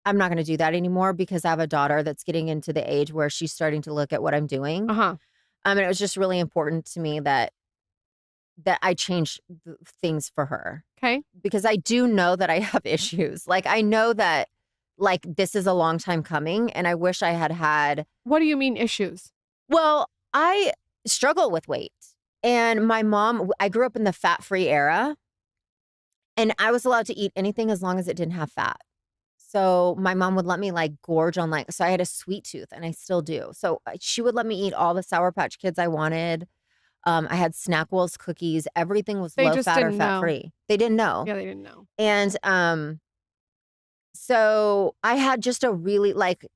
I'm not going to do that anymore because I have a daughter that's getting into the age where she's starting to look at what I'm doing. Uh-huh. And it was just really important to me that I change things for her. Okay. Because I do know that I have issues. Like, I know that, like, this is a long time coming, and I wish I had. What do you mean issues? Well, I struggle with weight. And my mom, I grew up in the fat-free era, and I was allowed to eat anything as long as it didn't have fat. So my mom would let me, like, gorge on, like, so I had a sweet tooth, and I still do. So she would let me eat all the Sour Patch Kids I wanted. I had Snackwell's cookies. Everything was They low just fat or didn't fat know. free. They didn't know. Yeah, they didn't know. And so I had just a really, like,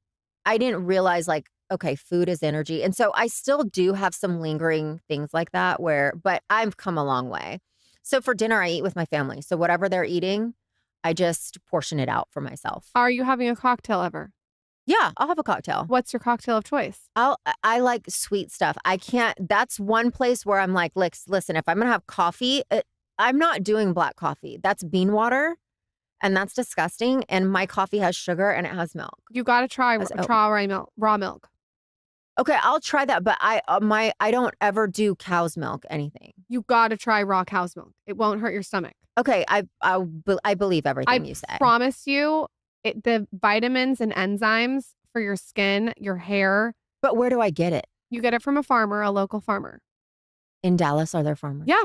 I didn't realize, like, okay, food is energy. And so I still do have some lingering things like that but I've come a long way. So for dinner, I eat with my family. So whatever they're eating, I just portion it out for myself. Are you having a cocktail ever? Yeah, I'll have a cocktail. What's your cocktail of choice? I like sweet stuff. I can't, that's one place where I'm like, listen, if I'm going to have coffee, I'm not doing black coffee. That's bean water. And that's disgusting. And my coffee has sugar and it has milk. You got to try raw milk. Okay, I'll try that. But I don't ever do cow's milk anything. You got to try raw cow's milk. It won't hurt your stomach. Okay, I believe everything you say. I promise you, the vitamins and enzymes for your skin, your hair. But where do I get it? You get it from a local farmer. In Dallas, are there farmers? Yeah.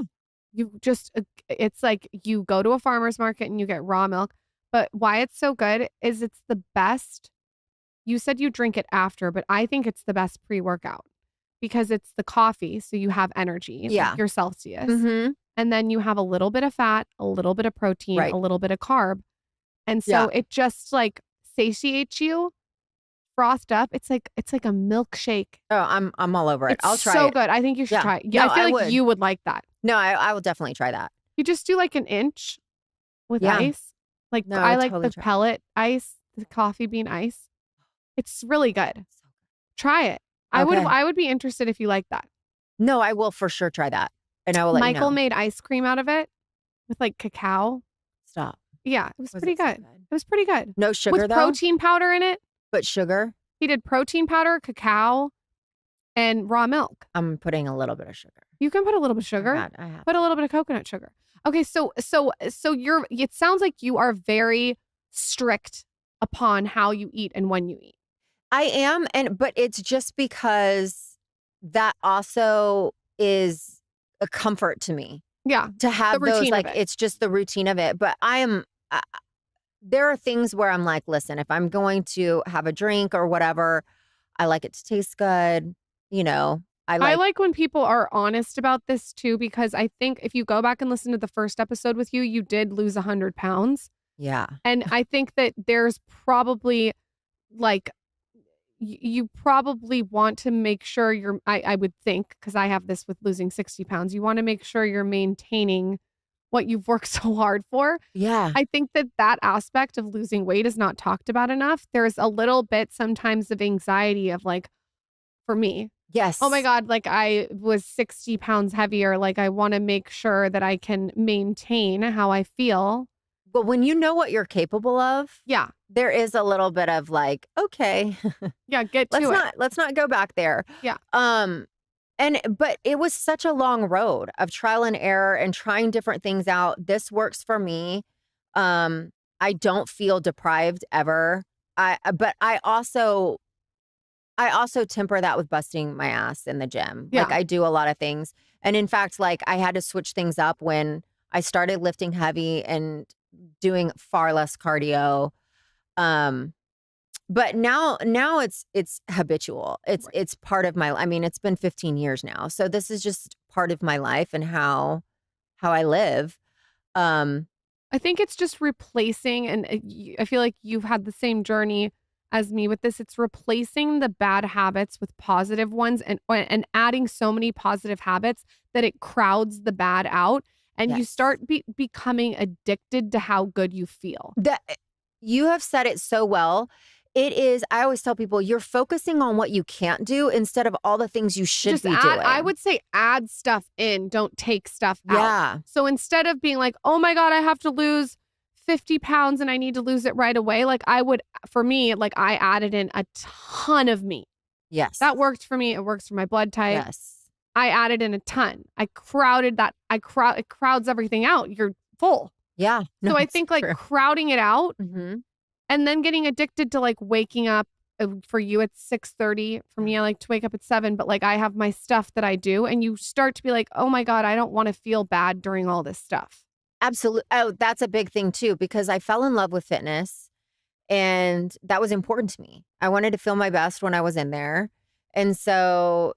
It's like you go to a farmer's market and you get raw milk. But why it's so good is it's the best. You said you drink it after, but I think it's the best pre-workout because it's the coffee. So you have energy. Yeah. Like your Celsius. Mm-hmm. And then you have a little bit of fat, a little bit of protein, right. A little bit of carb. And so it just like satiates you, frothed up. It's like a milkshake. Oh, I'm all over it. I'll try it. So good. I think you should try it. Yeah, no, I feel like you would like that. No, I will definitely try that. You just do like an inch with ice. Like no, I like totally the pellet ice, the coffee bean ice. It's really good. Try it. Okay. I would be interested if you like that. No, I will for sure try that. And I will let Michael you know. made ice cream out of it with like cacao. Stop. Yeah, it was pretty good. It was pretty good. No sugar with though? Protein powder in it. But sugar? He did protein powder, cacao, and raw milk. I'm putting a little bit of sugar. You can put a little bit of sugar. I have. Put a little bit of coconut sugar. Okay, so it sounds like you are very strict upon how you eat and when you eat. I am, but it's just because that also is a comfort to me. Yeah. To have those, like, it's just the routine of it. But there are things where I'm like, listen, if I'm going to have a drink or whatever, I like it to taste good. You know, I like when people are honest about this too, because I think if you go back and listen to the first episode with you, you did lose 100 pounds. Yeah. And I think that there's probably like, you probably want to make sure I would think, because I have this with losing 60 pounds, you want to make sure you're maintaining what you've worked so hard for. Yeah. I think that aspect of losing weight is not talked about enough. There's a little bit sometimes of anxiety of like, for me. Yes. Oh my God, like I was 60 pounds heavier. Like I want to make sure that I can maintain how I feel. But when you know what you're capable of, yeah, there is a little bit of like, okay, yeah, let's not go back there. Yeah. But it was such a long road of trial and error and trying different things out. This works for me. I don't feel deprived ever. But I also temper that with busting my ass in the gym. Yeah. Like I do a lot of things. And in fact, like I had to switch things up when I started lifting heavy and doing far less cardio. But now it's habitual. It's part of my, I mean, it's been 15 years now. So this is just part of my life and how I live. I think it's just replacing, and I feel like you've had the same journey as me with this. It's replacing the bad habits with positive ones and adding so many positive habits that it crowds the bad out. And yes. You start becoming addicted to how good you feel. You have said it so well. It is, I always tell people, you're focusing on what you can't do instead of all the things you should be doing. I would say add stuff in, don't take stuff out. Yeah. So instead of being like, oh my God, I have to lose 50 pounds and I need to lose it right away, like for me, like I added in a ton of meat. Yes. That worked for me. It works for my blood type. Yes. I added in a ton. I crowded that. It crowds everything out. You're full. Yeah. No, So I it's think like true. crowding it out Mm-hmm. and then getting addicted to like waking up. For you, it's 6:30. For me, I like to wake up at 7, but like I have my stuff that I do, and you start to be like, oh my God, I don't want to feel bad during all this stuff. Absolutely. Oh, that's a big thing too, because I fell in love with fitness and that was important to me. I wanted to feel my best when I was in there. And so,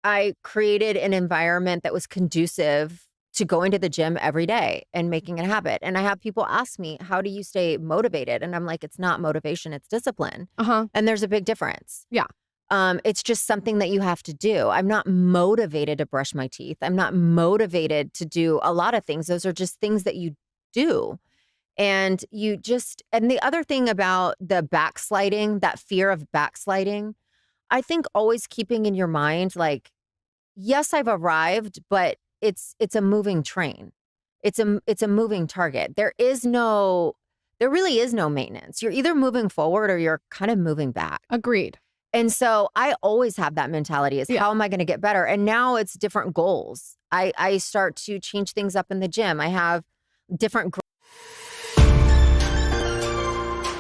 I created an environment that was conducive to going to the gym every day and making it a habit. And I have people ask me, how do you stay motivated? And I'm like, it's not motivation, it's discipline. Uh-huh. And there's a big difference. Yeah. It's just something that you have to do. I'm not motivated to brush my teeth. I'm not motivated to do a lot of things. Those are just things that you do. And and the other thing about the backsliding, that fear of backsliding, I think always keeping in your mind, like, yes, I've arrived, but it's a moving train. It's a moving target. There really is no maintenance. You're either moving forward or you're kind of moving back. Agreed. And so I always have that mentality is how am I going to get better? And now it's different goals. I start to change things up in the gym. I have different